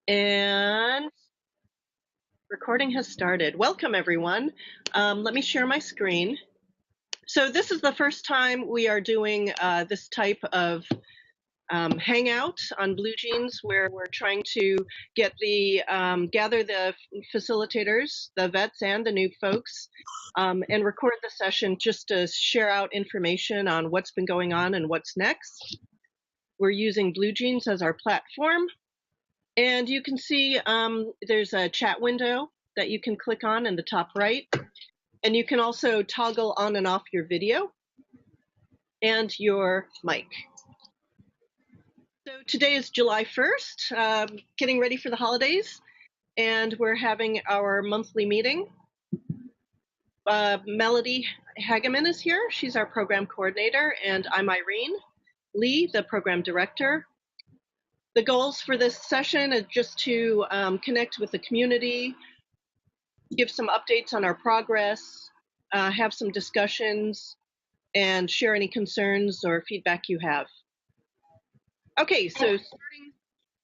And recording has started. Welcome, everyone. Let me share my screen. So this is the first time we are doing this type of hangout on BlueJeans, where we're trying to get gather the facilitators, the vets, and the new folks, and record the session just to share out information on what's been going on and what's next. We're using BlueJeans as our platform. And you can see there's a chat window that you can click on in the top right. And you can also toggle on and off your video and your mic. So today is July 1st, getting ready for the holidays, and we're having our monthly meeting. Melody Hageman is here. She's our program coordinator, and I'm Irene Lee, the program director. The goals for this session are just to connect with the community, give some updates on our progress, have some discussions, and share any concerns or feedback you have. Okay, so starting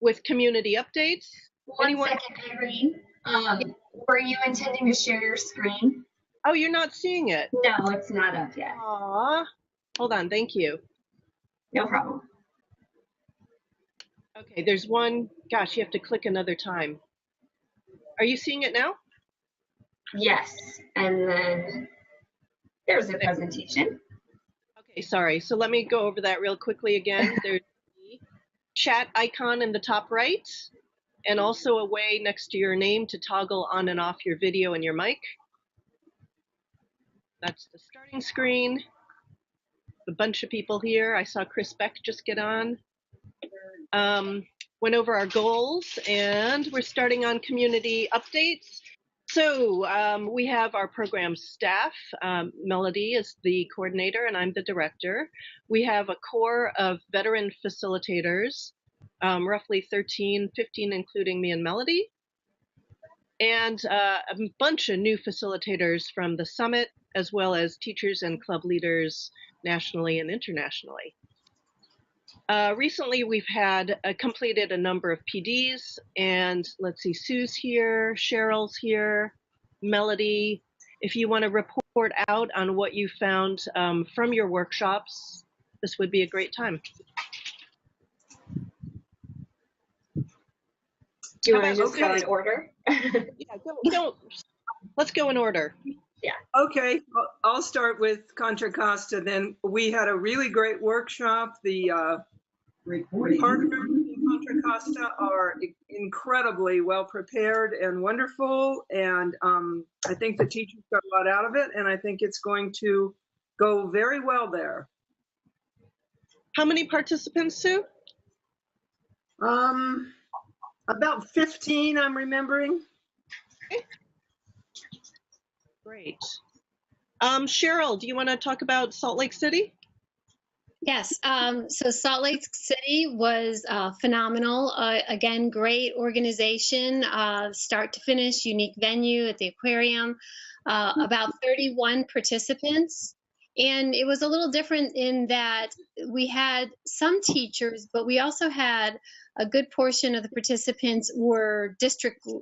with community updates. One second, Irene. Were you intending to share your screen? Oh, you're not seeing it? No, it's not up yet. Aww. Hold on, thank you. No problem. Okay, there's one. Gosh, you have to click another time. Are you seeing it now? Yes, and then there's a presentation. Okay, sorry. So let me go over that real quickly again. There's the chat icon in the top right, and also a way next to your name to toggle on and off your video and your mic. That's the starting screen. A bunch of people here. I saw Chris Beck just get on. Went over our goals, and we're starting on community updates. So we have our program staff. Melody is the coordinator, and I'm the director. We have a core of veteran facilitators, roughly 13, 15, including me and Melody, and a bunch of new facilitators from the summit, as well as teachers and club leaders nationally and internationally. Recently, we've had completed a number of PDs, and let's see, Sue's here, Cheryl's here, Melody. If you want to report out on what you found from your workshops, this would be a great time. Do you want to just go in order? Yeah, let's go in order. Yeah. Okay, I'll start with Contra Costa then. We had a really great workshop. The partners in Contra Costa are incredibly well prepared and wonderful, and I think the teachers got a lot out of it, and I think it's going to go very well there. How many participants, Sue? About 15, I'm remembering. Okay. Great. Cheryl, do you want to talk about Salt Lake City? Yes, so Salt Lake City was phenomenal. Again, great organization, start to finish, unique venue at the aquarium, about 31 participants. And it was a little different in that we had some teachers, but we also had a good portion of the participants were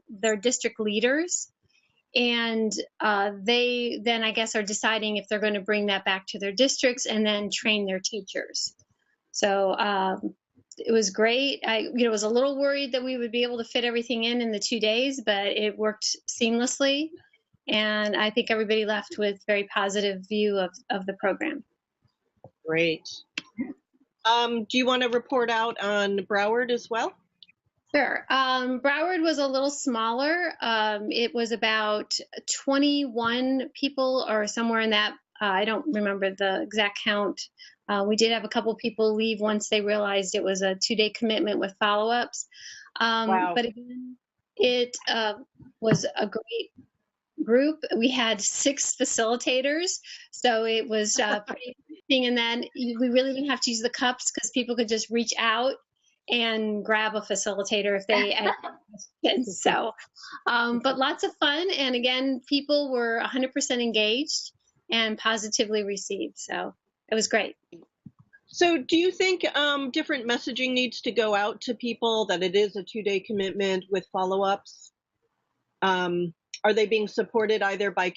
their district leaders. And they then, I guess, are deciding if they're going to bring that back to their districts and then train their teachers. So it was great. I was a little worried that we would be able to fit everything in the 2 days, but it worked seamlessly. And I think everybody left with very positive view of the program. Great. Do you want to report out on Broward as well? Sure. Broward was a little smaller. It was about 21 people or somewhere in that. I don't remember the exact count. We did have a couple people leave once they realized it was a 2-day commitment with follow-ups. Wow. But again, it was a great group. We had 6 facilitators, so it was pretty interesting. And then we really didn't have to use the cups because people could just reach out and grab a facilitator if they had questions. So, but lots of fun. And again, people were 100% engaged and positively received. So it was great. So do you think different messaging needs to go out to people that it is a 2-day commitment with follow-ups? Are they being supported either by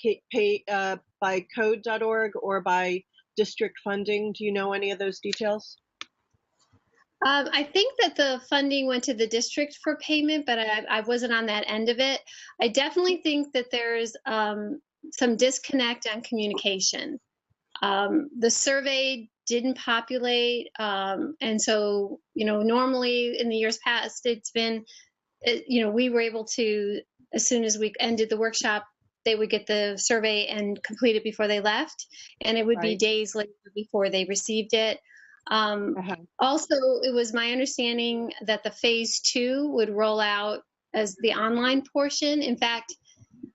by code.org or by district funding? Do you know any of those details? I think that the funding went to the district for payment, but I wasn't on that end of it. I definitely think that there's some disconnect on communication. The survey didn't populate, and so, normally in the years past, it's been, we were able to, as soon as we ended the workshop, they would get the survey and complete it before they left, and it would be Right. days later before they received it. Also, it was my understanding that the phase 2 would roll out as the online portion. In fact,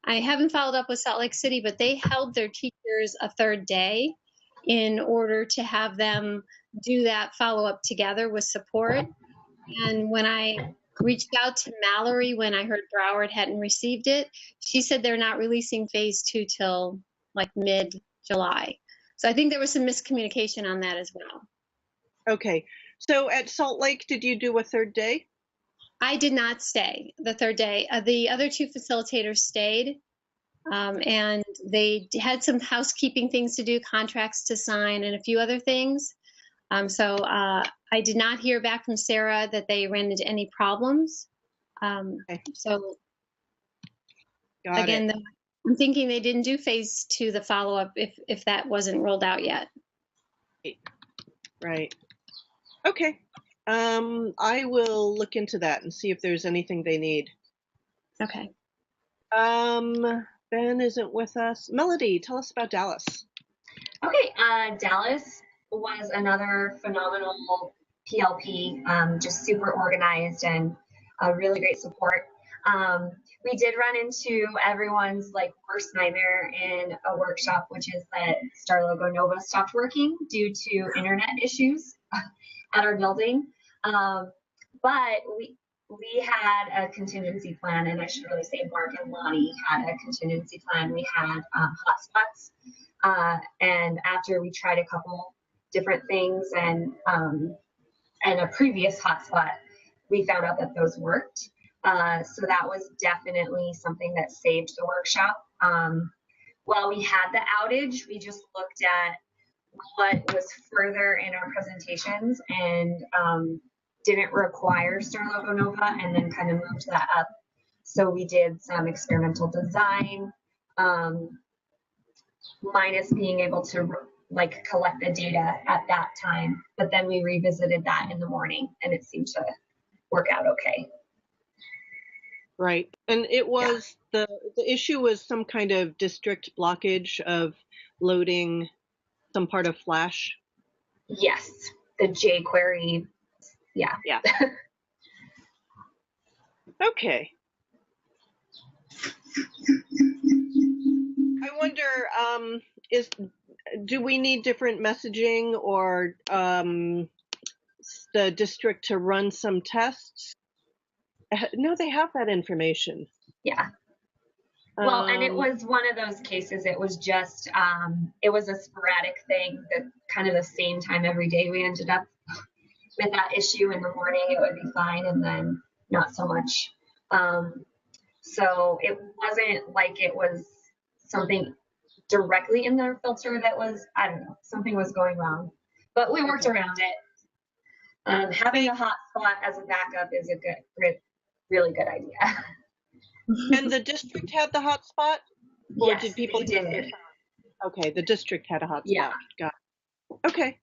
I haven't followed up with Salt Lake City, but they held their teachers a third day in order to have them do that follow-up together with support. And when I reached out to Mallory when I heard Broward hadn't received it, she said they're not releasing phase 2 till like mid-July. So I think there was some miscommunication on that as well. Okay. So at Salt Lake, did you do a third day? I did not stay the third day. The other 2 facilitators stayed, and they had some housekeeping things to do, contracts to sign, and a few other things. So I did not hear back from Sarah that they ran into any problems. Okay. So Got again, it. I'm thinking they didn't do phase 2, the follow-up, if that wasn't rolled out yet. Right. Okay. I will look into that and see if there's anything they need. Okay. Ben isn't with us. Melody, tell us about Dallas. Okay, Dallas was another phenomenal PLP, just super organized and really great support. We did run into everyone's worst nightmare in a workshop, which is that Star Logo Nova stopped working due to internet issues at our building. But we had a contingency plan, and I should really say Mark and Lonnie had a contingency plan. We had hotspots, and after we tried a couple different things and a previous hotspot, we found out that those worked. So that was definitely something that saved the workshop. While we had the outage, we just looked at what was further in our presentations and didn't require Star Logo Nova, and then kind of moved that up. So we did some experimental design, minus being able to collect the data at that time, but then we revisited that in the morning and it seemed to work out okay. Right. And it was the issue was some kind of district blockage of loading some part of Flash. Yes, the jQuery. Yeah. Okay. I wonder, do we need different messaging or the district to run some tests? No, they have that information. Yeah. Well, and it was one of those cases, it was just, it was a sporadic thing that kind of the same time every day we ended up with that issue. In the morning it would be fine, and then not so much. So it wasn't like it was something directly in their filter that was, I don't know, something was going wrong, but we worked around it. Having a hotspot as a backup is a really good idea. And the district had the hotspot? Or Yes, did people they did. Okay, the district had a hotspot. Yeah. Got it. Okay.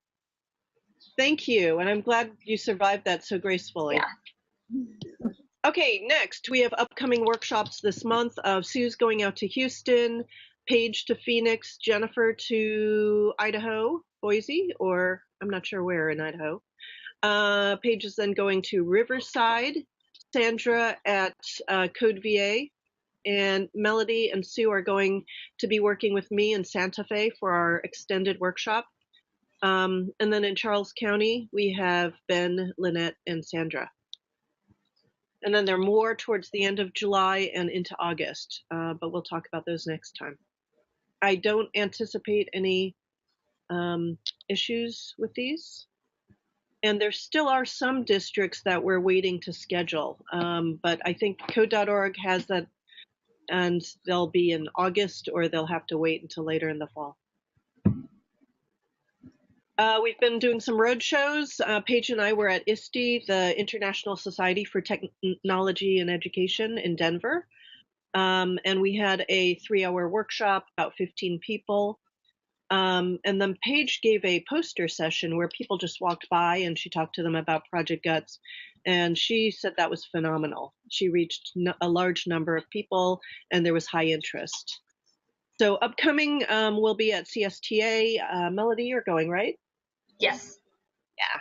Thank you, and I'm glad you survived that so gracefully. Yeah. Okay, next we have upcoming workshops this month. Sue's going out to Houston, Paige to Phoenix, Jennifer to Idaho, Boise, or I'm not sure where in Idaho. Paige is then going to Riverside, Sandra at Code VA, and Melody and Sue are going to be working with me in Santa Fe for our extended workshop. And then in Charles County, we have Ben, Lynette, and Sandra. And then there are more towards the end of July and into August, but we'll talk about those next time. I don't anticipate any issues with these. And there still are some districts that we're waiting to schedule. But I think code.org has that, and they'll be in August, or they'll have to wait until later in the fall. We've been doing some road shows. Paige and I were at ISTE, the International Society for Technology and Education in Denver. And we had a 3-hour workshop, about 15 people. And then Paige gave a poster session where people just walked by and she talked to them about Project Guts. And she said that was phenomenal. She reached a large number of people and there was high interest. So upcoming, we'll be at CSTA. Melody, you're going, right? Yes. Yeah.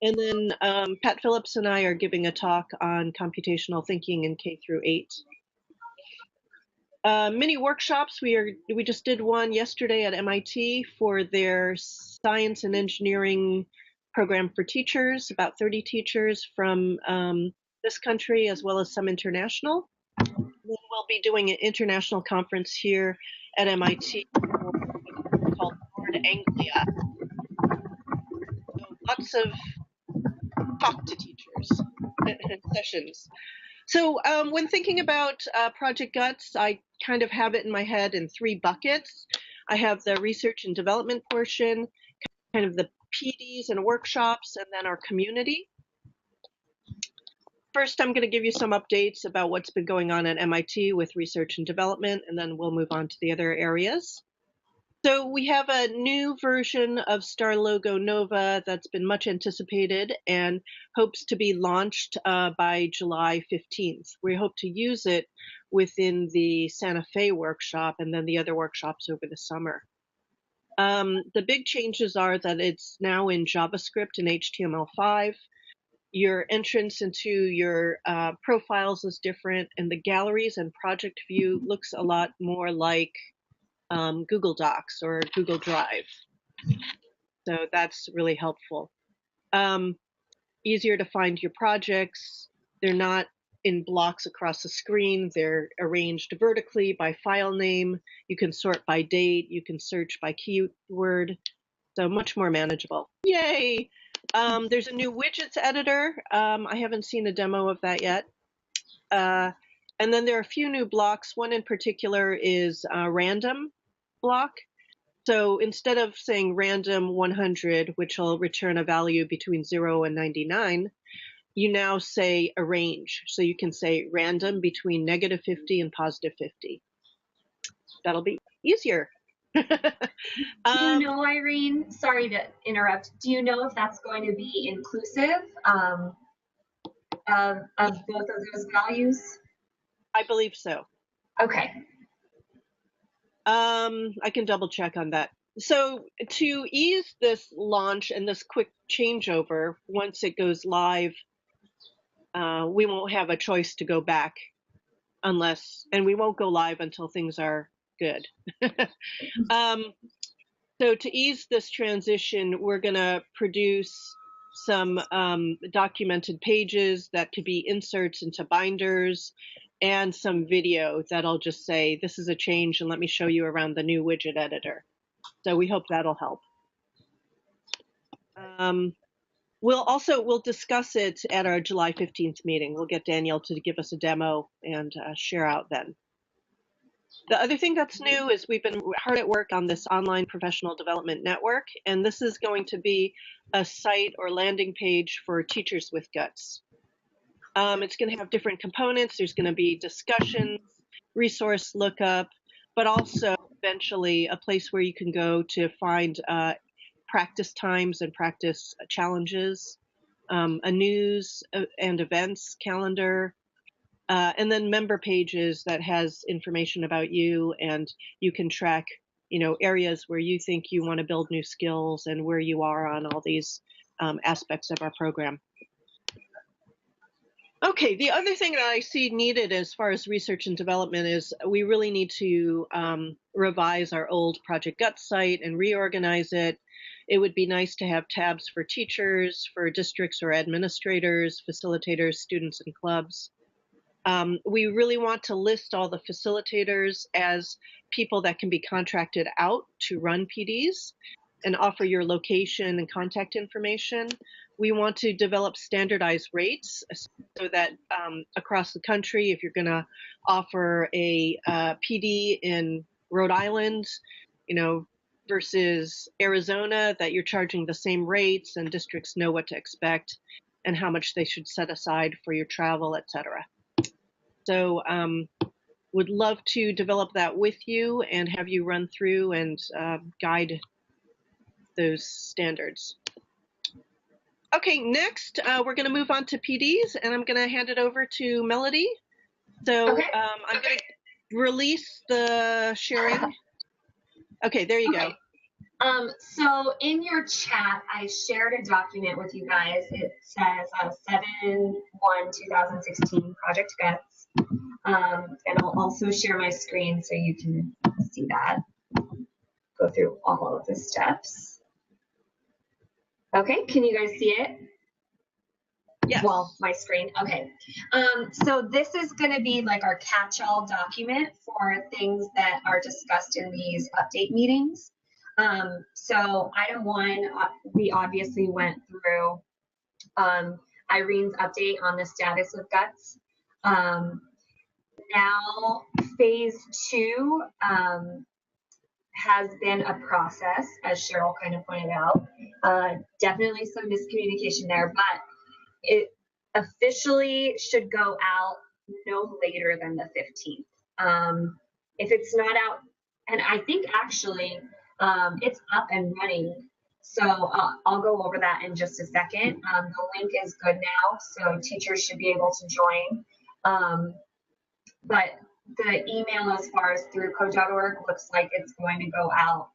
And then Pat Phillips and I are giving a talk on computational thinking in K through 8. Mini workshops. We just did one yesterday at MIT for their science and engineering program for teachers, about 30 teachers from this country as well as some international. Then we'll be doing an international conference here at MIT called Lord Anglia. So lots of talk to teachers sessions. So when thinking about Project Guts, I kind of have it in my head in 3 buckets. I have the research and development portion, kind of the PDs and workshops, and then our community. First, I'm going to give you some updates about what's been going on at MIT with research and development, and then we'll move on to the other areas. So we have a new version of Star Logo Nova that's been much anticipated and hopes to be launched by July 15th. We hope to use it within the Santa Fe workshop and then the other workshops over the summer. The big changes are that it's now in JavaScript and HTML5. Your entrance into your profiles is different, and the galleries and project view looks a lot more like Google Docs or Google Drive. So that's really helpful. Easier to find your projects. They're not in blocks across the screen. They're arranged vertically by file name. You can sort by date. You can search by keyword. So much more manageable. Yay! There's a new widgets editor. I haven't seen a demo of that yet. And then there are a few new blocks. One in particular is random block. So instead of saying random 100, which will return a value between 0 and 99, you now say a range. So you can say random between -50 and +50. That'll be easier. Do you know, Irene, sorry to interrupt, do you know if that's going to be inclusive of both of those values? I believe so. Okay. I can double check on that. So to ease this launch and this quick changeover, once it goes live, we won't have a choice to go back and we won't go live until things are good. So to ease this transition, we're going to produce some documented pages that could be inserts into binders and some video that'll just say, this is a change and let me show you around the new widget editor. So we hope that'll help. We'll discuss it at our July 15th meeting. We'll get Danielle to give us a demo and share out then. The other thing that's new is we've been hard at work on this online professional development network, and this is going to be a site or landing page for Teachers with Guts. It's going to have different components. There's going to be discussions, resource lookup, but also eventually a place where you can go to find practice times and practice challenges, a news and events calendar, and then member pages that has information about you, and you can track, areas where you think you want to build new skills and where you are on all these aspects of our program. Okay, the other thing that I see needed as far as research and development is we really need to revise our old Project Guts site and reorganize it. It would be nice to have tabs for teachers, for districts or administrators, facilitators, students, and clubs. We really want to list all the facilitators as people that can be contracted out to run PDs. and offer your location and contact information. We want to develop standardized rates so that across the country, if you're going to offer a PD in Rhode Island, versus Arizona, that you're charging the same rates and districts know what to expect and how much they should set aside for your travel, etc. So would love to develop that with you and have you run through and guide those standards. Okay, next we're going to move on to PDs, and I'm going to hand it over to Melody. So Okay. I'm going to release the sharing. Okay, there you go. So in your chat, I shared a document with you guys. It says 7/1/2016 Project Guts. And I'll also share my screen so you can see that. Go through all of the steps. Okay, can you guys see it? Yes. Well, my screen. Okay. So this is going to be like our catch-all document for things that are discussed in these update meetings. So item 1, we obviously went through Irene's update on the status of guts. Now phase 2 has been a process, as Cheryl kind of pointed out. Definitely some miscommunication there, but it officially should go out no later than the 15th. If it's not out, and I think actually it's up and running, so I'll go over that in just a second. The link is good now, so teachers should be able to join. But the email as far as through code.org looks like it's going to go out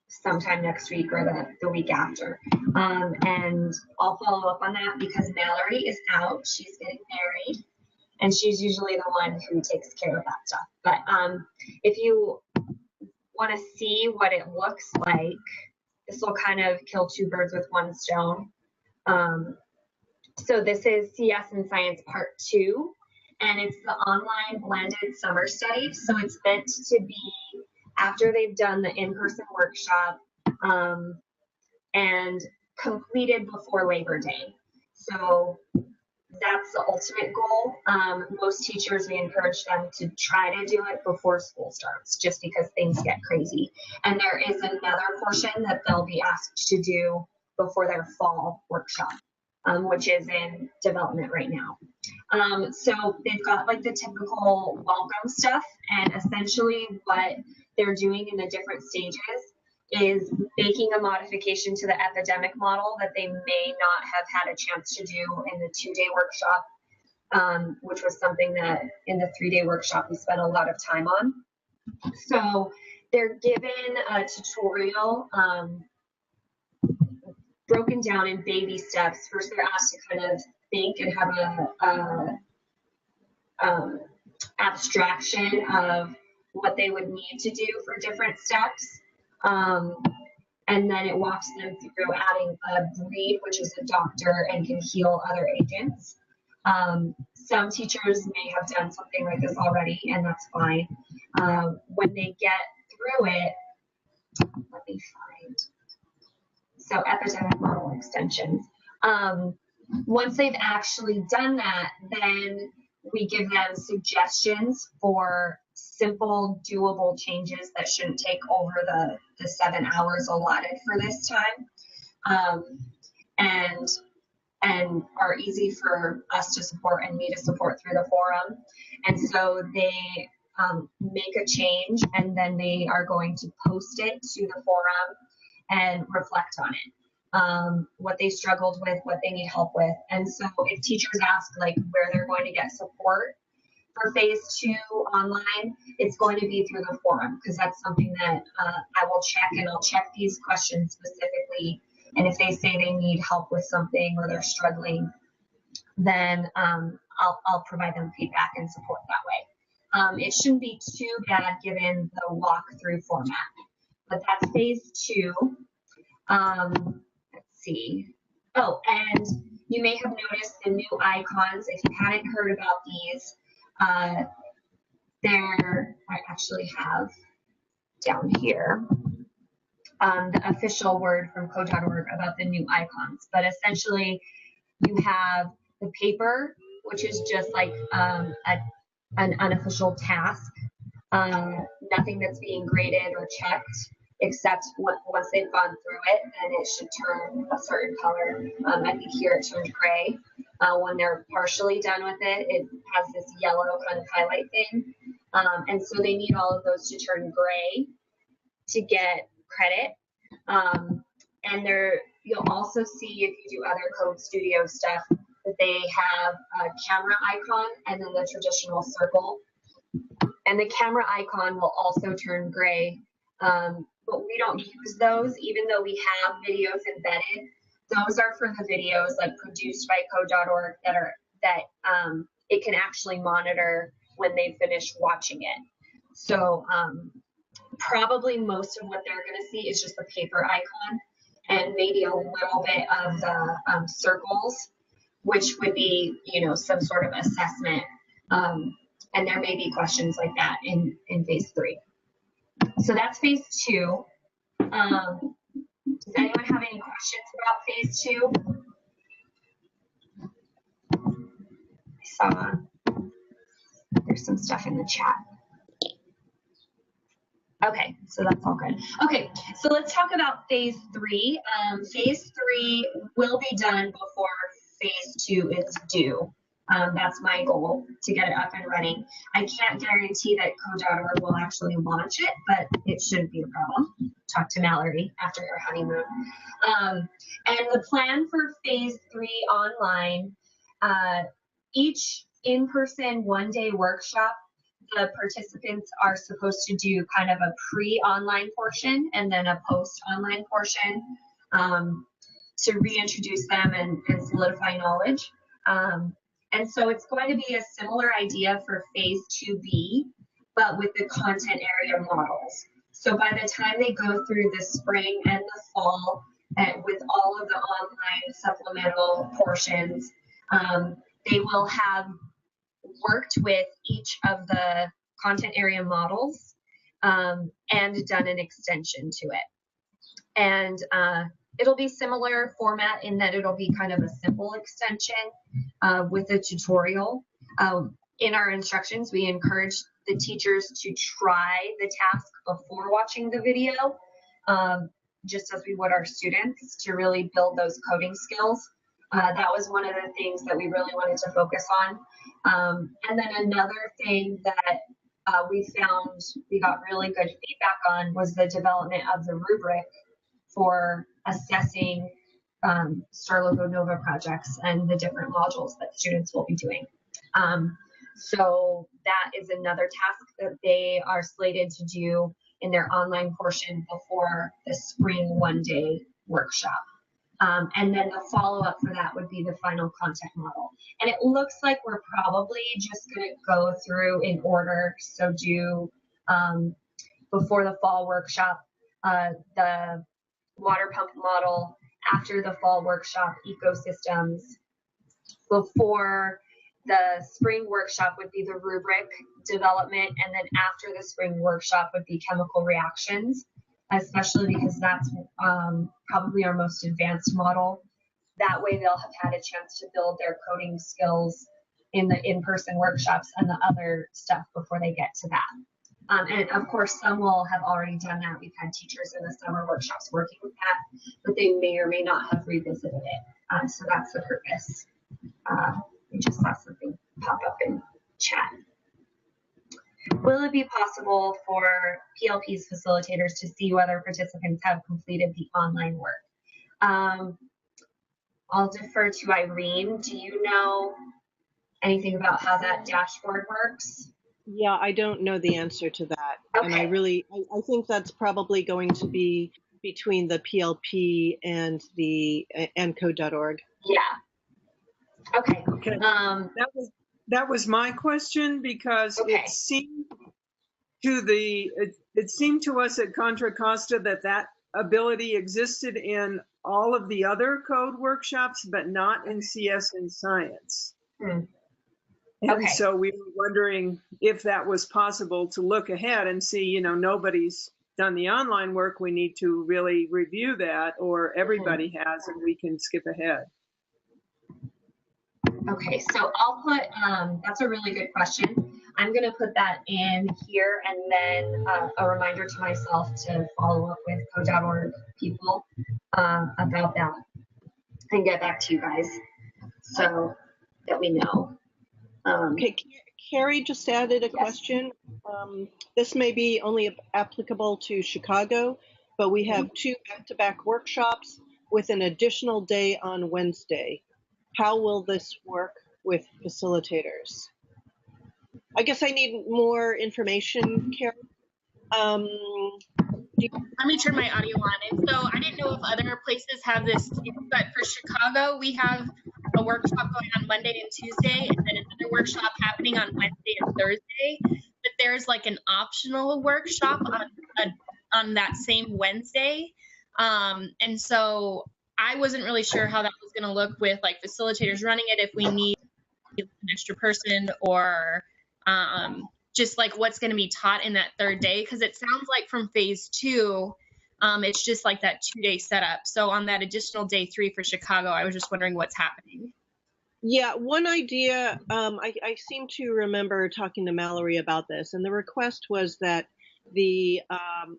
sometime next week or the week after. And I'll follow up on that because Mallory is out. She's getting married, and she's usually the one who takes care of that stuff. But if you want to see what it looks like, this will kind of kill 2 birds with 1 stone. So this is CSinScience Part 2, and it's the online blended summer study. So it's meant to be after they've done the in-person workshop and completed before Labor Day. So that's the ultimate goal. Most teachers, we encourage them to try to do it before school starts, just because things get crazy. And there is another portion that they'll be asked to do before their fall workshop, which is in development right now. So they've got like the typical welcome stuff, and essentially what they're doing in the different stages is making a modification to the epidemic model that they may not have had a chance to do in the 2-day workshop, which was something that in the 3-day workshop we spent a lot of time on. So they're given a tutorial broken down in baby steps. First, they're asked to kind of think and have a abstraction of what they would need to do for different steps. And then it walks them through adding a breed, which is a doctor and can heal other agents. Some teachers may have done something like this already, and that's fine. When they get through it, let me find. So epidemic model extensions. Once they've actually done that, then we give them suggestions for simple, doable changes that shouldn't take over the 7 hours allotted for this time, and are easy for us to support and me to support through the forum. And so they make a change, and then they are going to post it to the forum and reflect on it, what they struggled with, what they need help with. And so if teachers ask like where they're going to get support for phase 2 online, it's going to be through the forum, because that's something that I will check, and I'll check these questions specifically. And if they say they need help with something or they're struggling, then I'll provide them feedback and support that way. It shouldn't be too bad given the walkthrough format. But that's phase 2. Let's see. Oh, and you may have noticed the new icons. If you hadn't heard about these, I actually have down here. the official word from code.org about the new icons. But essentially, you have the paper, which is just like an unofficial task, nothing that's being graded or checked, except once they've gone through it, then it should turn a certain color. I think here it turned gray. When they're partially done with it, it has this yellow kind of highlight thing. And so they need all of those to turn gray to get credit. And you'll also see, if you do other Code Studio stuff, that they have a camera icon and then the traditional circle. And the camera icon will also turn gray, but we don't use those, even though we have videos embedded. Those are for the videos like produced by code.org that it can actually monitor when they finish watching it. So probably most of what they're going to see is just the paper icon and maybe a little bit of the circles, which would be, some sort of assessment. And there may be questions like that in phase 3. So that's phase 2. Does anyone have any questions about phase 2? I saw there's some stuff in the chat. Okay, so that's all good. Okay, so let's talk about phase 3. Phase 3 will be done before phase 2 is due. That's my goal, to get it up and running. I can't guarantee that code.org will actually launch it, but it shouldn't be a problem. Talk to Mallory after her honeymoon. And the plan for phase 3 online, each in-person one-day workshop, the participants are supposed to do kind of a pre-online portion and then a post-online portion to reintroduce them and solidify knowledge. And so it's going to be a similar idea for phase 2B, but with the content area models. So by the time they go through the spring and the fall, and with all of the online supplemental portions, they will have worked with each of the content area models and done an extension to it. And it'll be similar format in that it'll be kind of a simple extension with a tutorial. In our instructions, we encourage the teachers to try the task before watching the video, just as we would our students, to really build those coding skills. That was one of the things that we really wanted to focus on. And then another thing that we found we got really good feedback on was the development of the rubric for assessing STAR Logo Nova projects and the different modules that students will be doing. So that is another task that they are slated to do in their online portion before the spring one-day workshop. And then the follow-up for that would be the final content model. And it looks like we're probably just going to go through in order. So do before the fall workshop, the water pump model, after the fall workshop, ecosystems. Before the spring workshop would be the rubric development, and then after the spring workshop would be chemical reactions, especially because that's probably our most advanced model. That way they'll have had a chance to build their coding skills in the in-person workshops and the other stuff before they get to that. And of course, some will have already done that. We've had teachers in the summer workshops working with that, but they may or may not have revisited it. So that's the purpose. We just saw something pop up in chat. Will it be possible for PLP's facilitators to see whether participants have completed the online work? I'll defer to Irene. Do you know anything about how that dashboard works? Yeah, I don't know the answer to that. Okay. And I think that's probably going to be between the PLP and the code.org. Yeah. Okay. Okay. That was my question, because Okay. it seemed to us at Contra Costa that ability existed in all of the other code workshops, but not in CSinScience. And Okay. so we were wondering if that was possible to look ahead and see, nobody's done the online work, we need to really review that, or everybody has, and we can skip ahead. Okay, so I'll put, that's a really good question. I'm going to put that in here, and then a reminder to myself to follow up with code.org people about that and get back to you guys so that we know. Okay, Carrie just added a Yes. question. This may be only applicable to Chicago, but we have 2 back-to-back workshops with an additional day on Wednesday. How will this work with facilitators? I guess I need more information, Carrie. Let me turn my audio on. And so I didn't know if other places have this too, but for Chicago, we have a workshop going on Monday and Tuesday, and then another workshop happening on Wednesday and Thursday. But there's like an optional workshop on that same Wednesday. And so I wasn't really sure how that was going to look with like facilitators running it, if we need an extra person, or just like what's going to be taught in that third day, because it sounds like from phase 2, it's just like that 2-day setup. So on that additional day 3 for Chicago, I was just wondering what's happening. Yeah, one idea, I seem to remember talking to Mallory about this, and the request was that the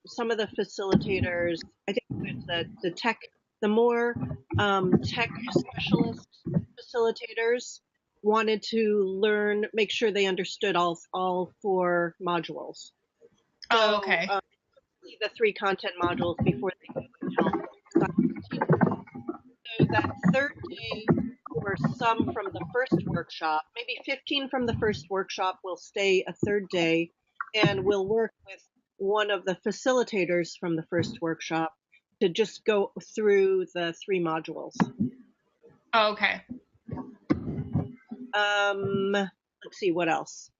some of the facilitators, I think it's the more tech specialist facilitators wanted to make sure they understood all 4 modules. Oh, okay. The 3 content modules before they could help. So that third day, for some from the first workshop, maybe 15 from the first workshop will stay a third day, and we'll work with one of the facilitators from the first workshop to just go through the 3 modules. Oh, okay. Let's see, what else?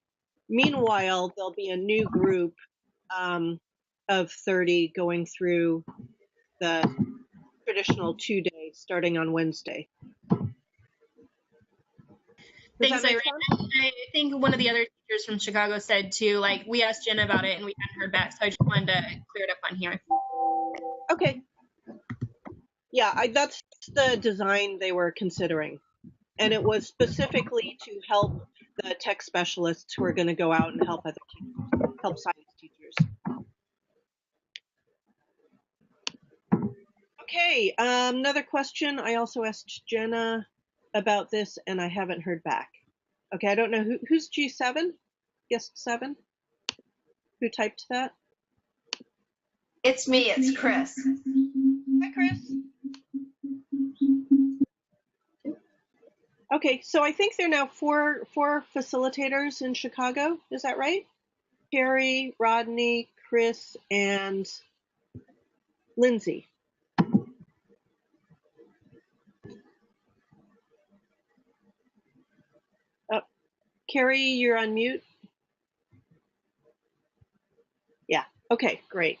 Meanwhile, there'll be a new group of 30 going through the traditional 2-day starting on Wednesday. Thanks, Irene. I think one of the other teachers from Chicago said too, like, we asked Jen about it and we hadn't heard back, so I just wanted to clear it up on here. Okay. Yeah, that's the design they were considering. And it was specifically to help the tech specialists who are going to go out and help other teachers, help science teachers. Okay, another question. I also asked Jenna about this, and I haven't heard back. Okay, I don't know who's G7? Guest 7? Who typed that? It's me, it's Chris. Hi, Chris. Okay, so I think there are now four facilitators in Chicago. Is that right? Carrie, Rodney, Chris, and Lindsay. Carrie, you're on mute. Yeah, okay, great.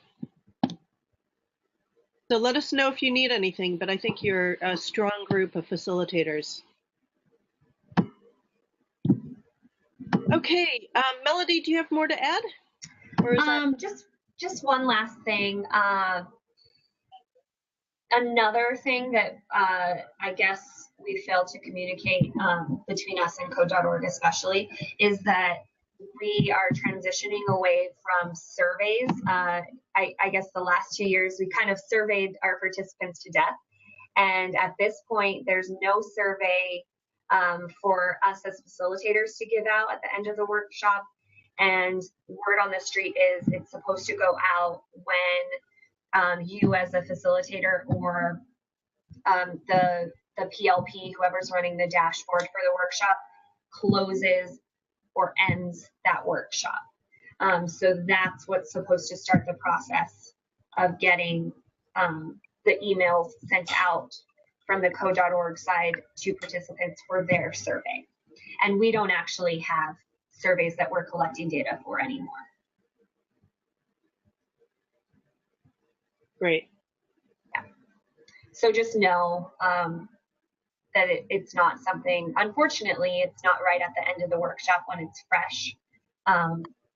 So let us know if you need anything, but I think you're a strong group of facilitators. Okay, Melody, do you have more to add? Or is that... Just one last thing. Another thing that I guess we failed to communicate between us and code.org especially is that we are transitioning away from surveys. I guess the last 2 years we kind of surveyed our participants to death, and at this point there's no survey for us as facilitators to give out at the end of the workshop, and word on the street is it's supposed to go out when you as a facilitator or the PLP, whoever's running the dashboard for the workshop, closes or ends that workshop. So that's what's supposed to start the process of getting the emails sent out from the code.org side to participants for their survey. And we don't actually have surveys that we're collecting data for anymore. Great. Yeah. So just know that it's not something, unfortunately, it's not right at the end of the workshop when it's fresh.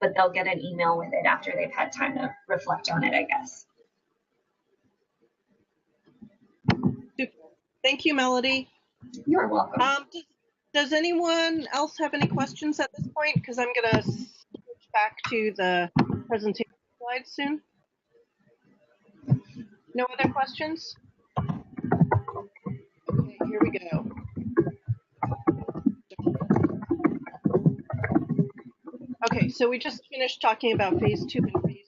but they'll get an email with it after they've had time to reflect on it, I guess. Thank you, Melody. You're welcome. Does anyone else have any questions at this point? Because I'm going to switch back to the presentation slides soon. No other questions? Okay, here we go. Okay, so we just finished talking about phase 2 and phase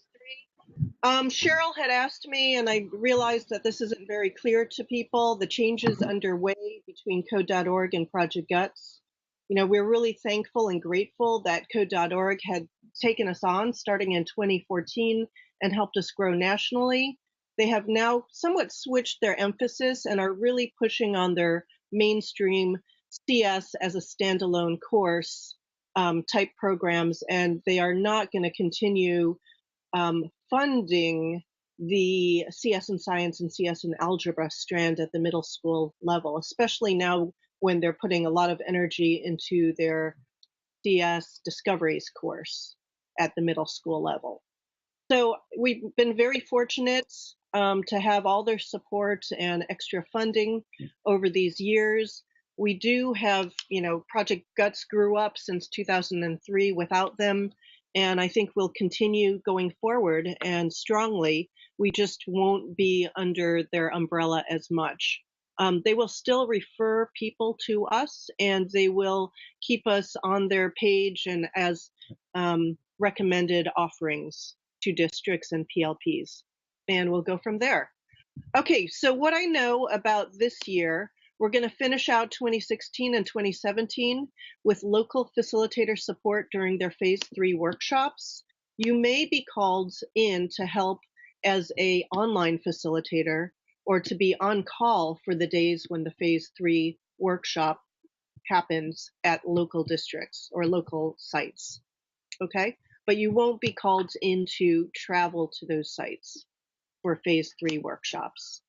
3. Cheryl had asked me, and I realized that this isn't very clear to people, the changes underway between Code.org and Project Guts. You know, we're really thankful and grateful that Code.org had taken us on starting in 2014 and helped us grow nationally. They have now somewhat switched their emphasis and are really pushing on their mainstream CS as a standalone course type programs, and they are not going to continue funding the CSinScience and CS in Algebra strand at the middle school level, especially now when they're putting a lot of energy into their CS Discoveries course at the middle school level. So we've been very fortunate to have all their support and extra funding over these years. We do have, you know, Project Guts grew up since 2003 without them, and I think we'll continue going forward and strongly. We just won't be under their umbrella as much. They will still refer people to us, and they will keep us on their page and as recommended offerings to districts and PLPs, and we'll go from there. Okay, so what I know about this year, we're going to finish out 2016 and 2017 with local facilitator support during their phase 3 workshops. You may be called in to help as an online facilitator or to be on call for the days when the phase 3 workshop happens at local districts or local sites. Okay, but you won't be called in to travel to those sites for phase 3 workshops.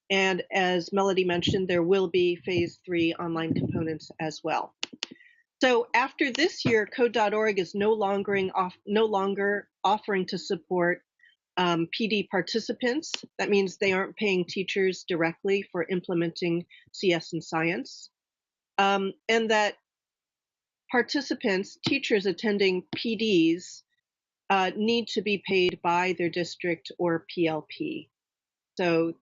And as Melody mentioned, there will be phase 3 online components as well. So after this year, Code.org is no longer offering to support PD participants. That means they aren't paying teachers directly for implementing CSinScience. And that participants, teachers attending PDs, need to be paid by their district or PLP. So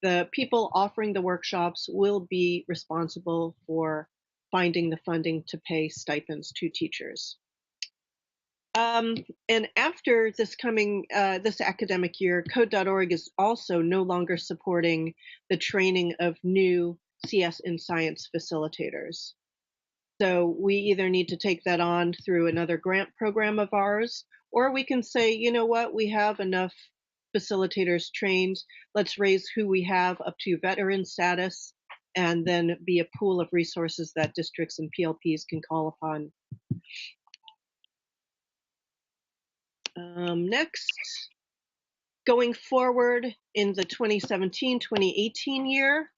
the people offering the workshops will be responsible for finding the funding to pay stipends to teachers. And after this this academic year, Code.org is also no longer supporting the training of new CSinScience facilitators. So we either need to take that on through another grant program of ours, or we can say, you know what, we have enough facilitators trained. Let's raise who we have up to veteran status and then be a pool of resources that districts and PLPs can call upon. Next, going forward in the 2017-2018 year,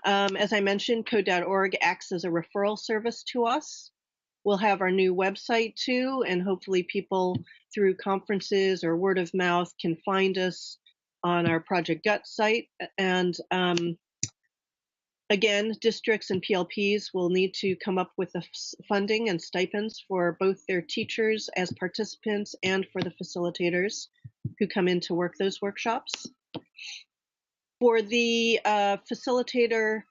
as I mentioned, Code.org acts as a referral service to us. We'll have our new website too, and hopefully people through conferences or word of mouth can find us on our Project Guts site. And again, districts and PLPs will need to come up with the funding and stipends for both their teachers as participants and for the facilitators who come in to work those workshops. For the facilitator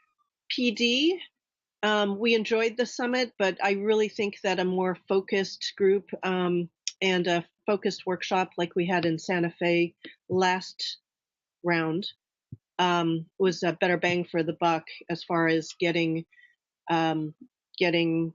PD, we enjoyed the summit, but I really think that a more focused group and a focused workshop like we had in Santa Fe last round was a better bang for the buck as far as getting implementers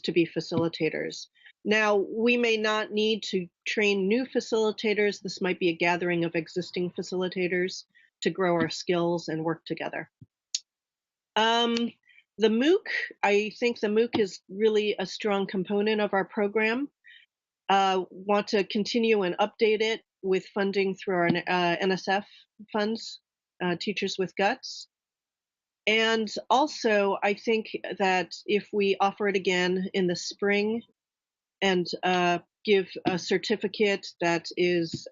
to be facilitators. Now, we may not need to train new facilitators. This might be a gathering of existing facilitators to grow our skills and work together. The MOOC, I think the MOOC is really a strong component of our program. Want to continue and update it with funding through our NSF funds, Teachers with Guts. And also, I think that if we offer it again in the spring, and give a certificate that is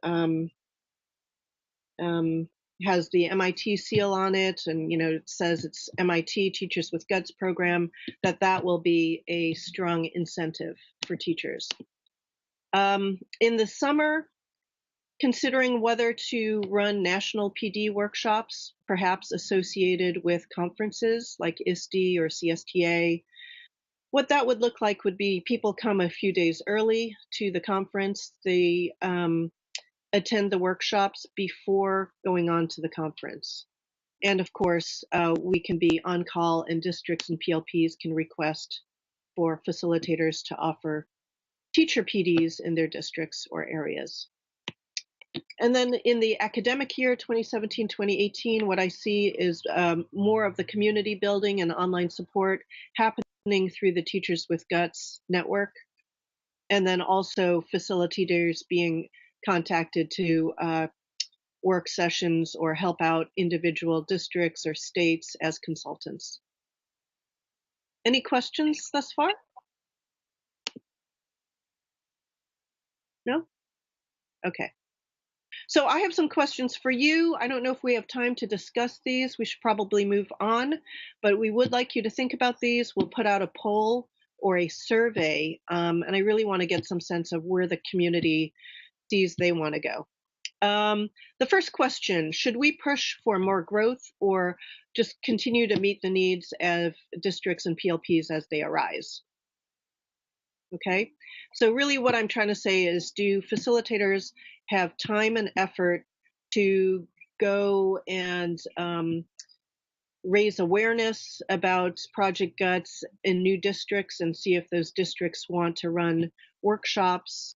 has the MIT seal on it, and it says it's MIT Teachers with Guts program, that will be a strong incentive for teachers. In the summer, considering whether to run national PD workshops, perhaps associated with conferences like ISTE or CSTA. What that would look like would be people come a few days early to the conference. They attend the workshops before going on to the conference. And of course, we can be on call, and districts and PLPs can request for facilitators to offer teacher PDs in their districts or areas. And then in the academic year, 2017-2018, what I see is more of the community building and online support happening through the Teachers with Guts network, and then also facilitators being contacted to work sessions or help out individual districts or states as consultants. Any questions thus far? No? Okay. So I have some questions for you. I don't know if we have time to discuss these. We should probably move on, but we would like you to think about these. We'll put out a poll or a survey, and I really want to get some sense of where the community sees they want to go. The first question, should we push for more growth or just continue to meet the needs of districts and PLPs as they arise? Okay, so really what I'm trying to say is, do facilitators have time and effort to go and raise awareness about Project Guts in new districts and see if those districts want to run workshops?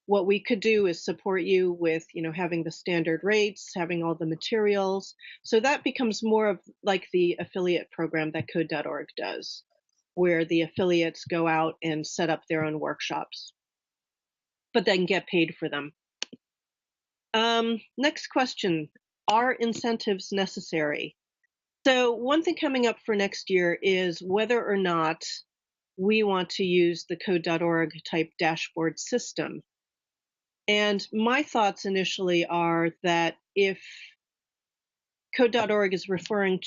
What we could do is support you with, having the standard rates, having all the materials. So that becomes more of like the affiliate program that Code.org does, where the affiliates go out and set up their own workshops, but then get paid for them. Next question, are incentives necessary? So one thing coming up for next year is whether or not we want to use the Code.org type dashboard system. And my thoughts initially are that if Code.org is referring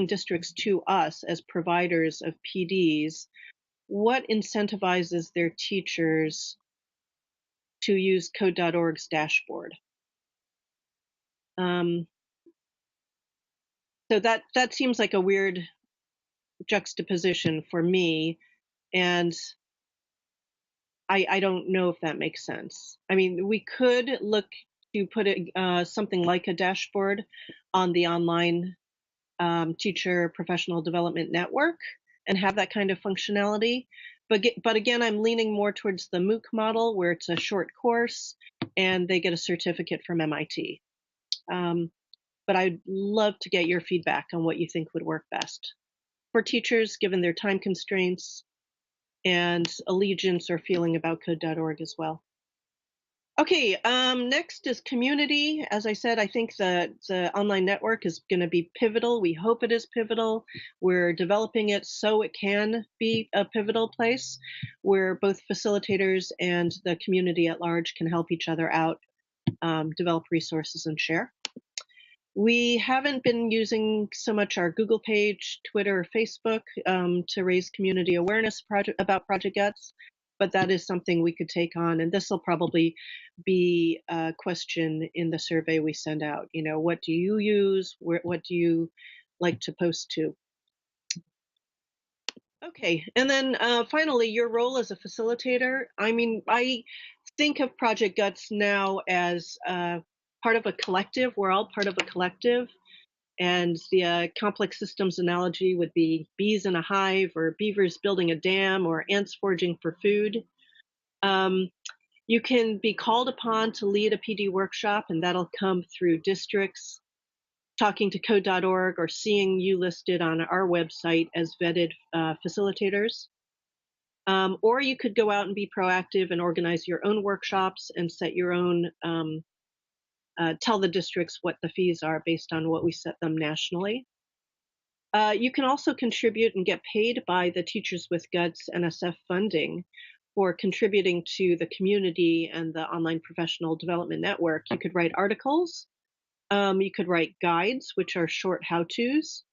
districts to us as providers of PDs, what incentivizes their teachers to use Code.org's dashboard? So that seems like a weird juxtaposition for me, and I don't know if that makes sense. I mean, we could look to put something like a dashboard on the online teacher professional development network and have that kind of functionality. But again, I'm leaning more towards the MOOC model, where it's a short course and they get a certificate from MIT. But I'd love to get your feedback on what you think would work best for teachers, given their time constraints and allegiance or feeling about Code.org as well. Okay, next is community. As I said, I think the online network is going to be pivotal. We hope it is pivotal. We're developing it so it can be a pivotal place where both facilitators and the community at large can help each other out, develop resources, and share. We haven't been using so much our Google page, Twitter, or Facebook to raise community awareness about Project Guts, but that is something we could take on, and this will probably be a question in the survey we send out. What do you use? What do you like to post to? Okay, and then finally, your role as a facilitator. I mean, I think of Project Guts now as part of a collective. We're all part of a collective. And the complex systems analogy would be bees in a hive, or beavers building a dam, or ants foraging for food. You can be called upon to lead a PD workshop, and that'll come through districts, talking to Code.org, or seeing you listed on our website as vetted facilitators. Or you could go out and be proactive and organize your own workshops and set your own tell the districts what the fees are based on what we set them nationally. You can also contribute and get paid by the Teachers with Guts NSF funding for contributing to the community and the Online Professional Development Network. You could write articles. You could write guides, which are short how-tos.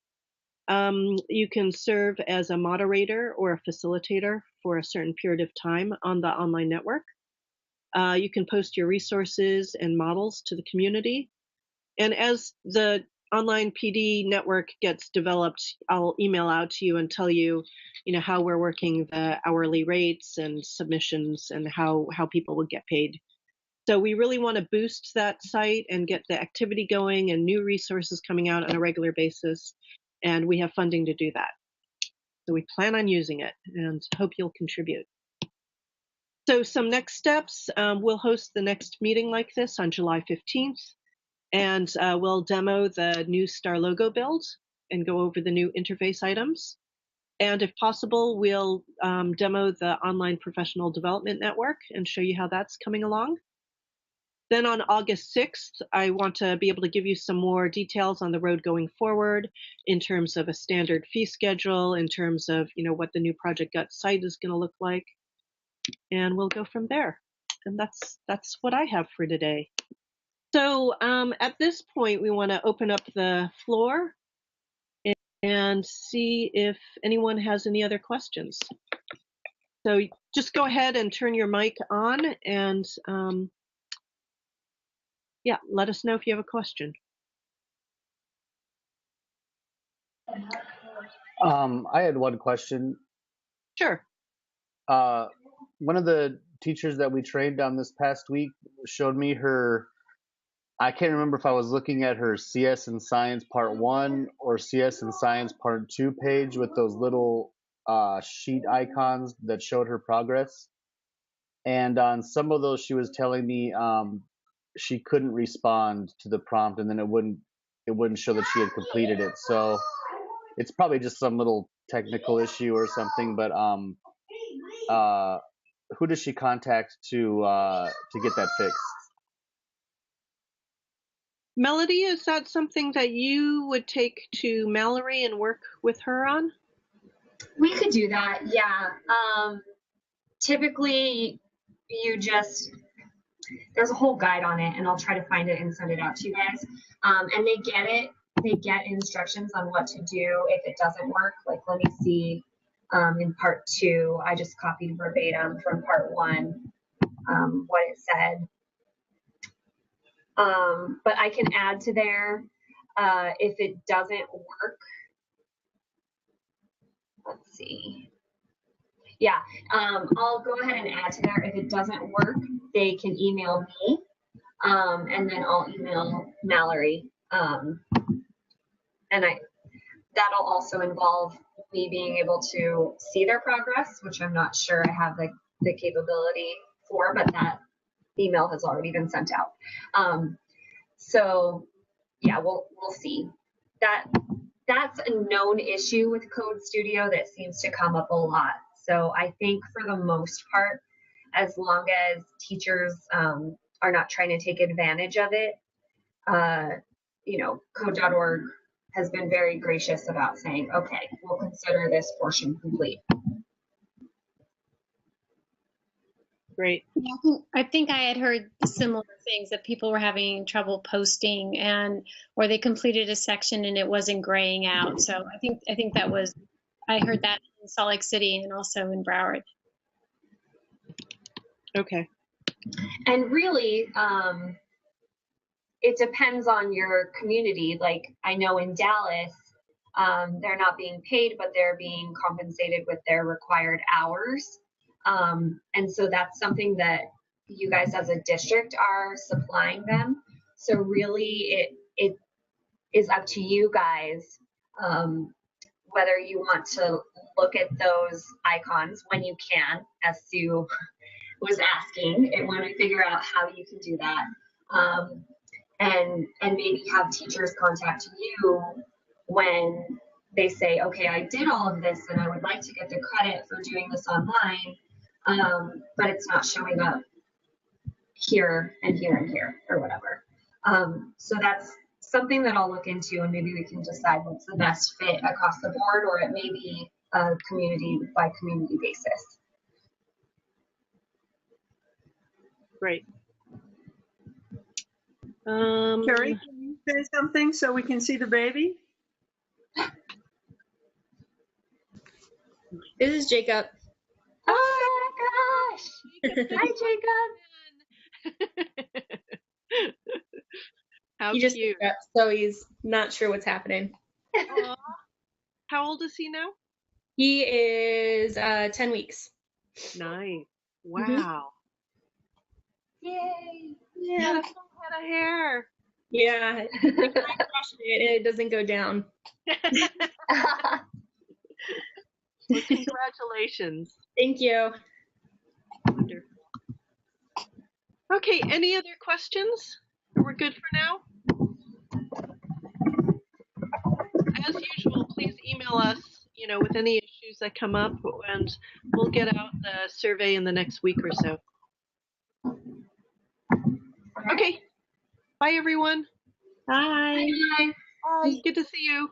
You can serve as a moderator or a facilitator for a certain period of time on the online network. You can post your resources and models to the community. And as the online PD network gets developed, I'll email out to you and tell you, how we're working the hourly rates and submissions and how people would get paid. So we really want to boost that site and get the activity going and new resources coming out on a regular basis. And we have funding to do that. So we plan on using it and hope you'll contribute. So some next steps, we'll host the next meeting like this on July 15th. And we'll demo the new star logo build and go over the new interface items. And if possible, we'll demo the Online Professional Development Network and show you how that's coming along. Then on August 6th, I want to be able to give you some more details on the road going forward in terms of a standard fee schedule, in terms of what the new Project Guts site is going to look like. And we'll go from there. And that's what I have for today. So at this point, we want to open up the floor and see if anyone has any other questions. So just go ahead and turn your mic on and yeah, let us know if you have a question. I had one question. Sure. One of the teachers that we trained on this past week showed me her, I can't remember if I was looking at her CSinScience Part 1 or CSinScience Part 2 page with those little sheet icons that showed her progress. And on some of those, she was telling me she couldn't respond to the prompt, and then it wouldn't show that she had completed it. So it's probably just some little technical issue or something. But who does she contact to get that fixed? Melody, is that something that you would take to Mallory and work with her on? We could do that, yeah. Typically, there's a whole guide on it, and I'll try to find it and send it out to you guys. And they get instructions on what to do if it doesn't work. Like, let me see, in Part 2, I just copied verbatim from Part 1 what it said. But I can add to there if it doesn't work. Let's see. Yeah, I'll go ahead and add to there. If it doesn't work, they can email me, and then I'll email Mallory. And that'll also involve me being able to see their progress, which I'm not sure I have the capability for, but that email has already been sent out. So yeah, we'll see. That's a known issue with Code Studio that seems to come up a lot. So I think for the most part, as long as teachers are not trying to take advantage of it, code.org has been very gracious about saying, okay, we'll consider this portion complete. Great. I think I had heard similar things, that people were having trouble posting, or they completed a section and it wasn't graying out. So I think I heard that in Salt Lake City and also in Broward. Okay. And really, it depends on your community. Like, I know in Dallas, they're not being paid, but they're being compensated with their required hours. And so that's something that you guys as a district are supplying them. So really it is up to you guys, whether you want to look at those icons when you can, as Sue was asking, and want to figure out how you can do that. And maybe have teachers contact you when they say, okay, I did all of this and I would like to get the credit for doing this online, but it's not showing up here and here and here or whatever. So that's something that I'll look into, and maybe we can decide what's the best fit across the board, or it may be a community by community basis. Great. Carrie, can you say something so we can see the baby? This is Jacob. Oh my gosh! Hi, Jacob. How He just cute. woke up, so he's not sure what's happening. Aw. How old is he now? He is 10 weeks. Nice. Wow. Yay! Yeah, Yeah. that's a lot of hair. Yeah. If I brush it, it doesn't go down. Well, congratulations. Thank you. Wonderful. Okay, any other questions? We're good for now? As usual, please email us, with any issues that come up, and we'll get out the survey in the next week or so. Okay. Bye, everyone. Bye. Bye. Bye. Good to see you.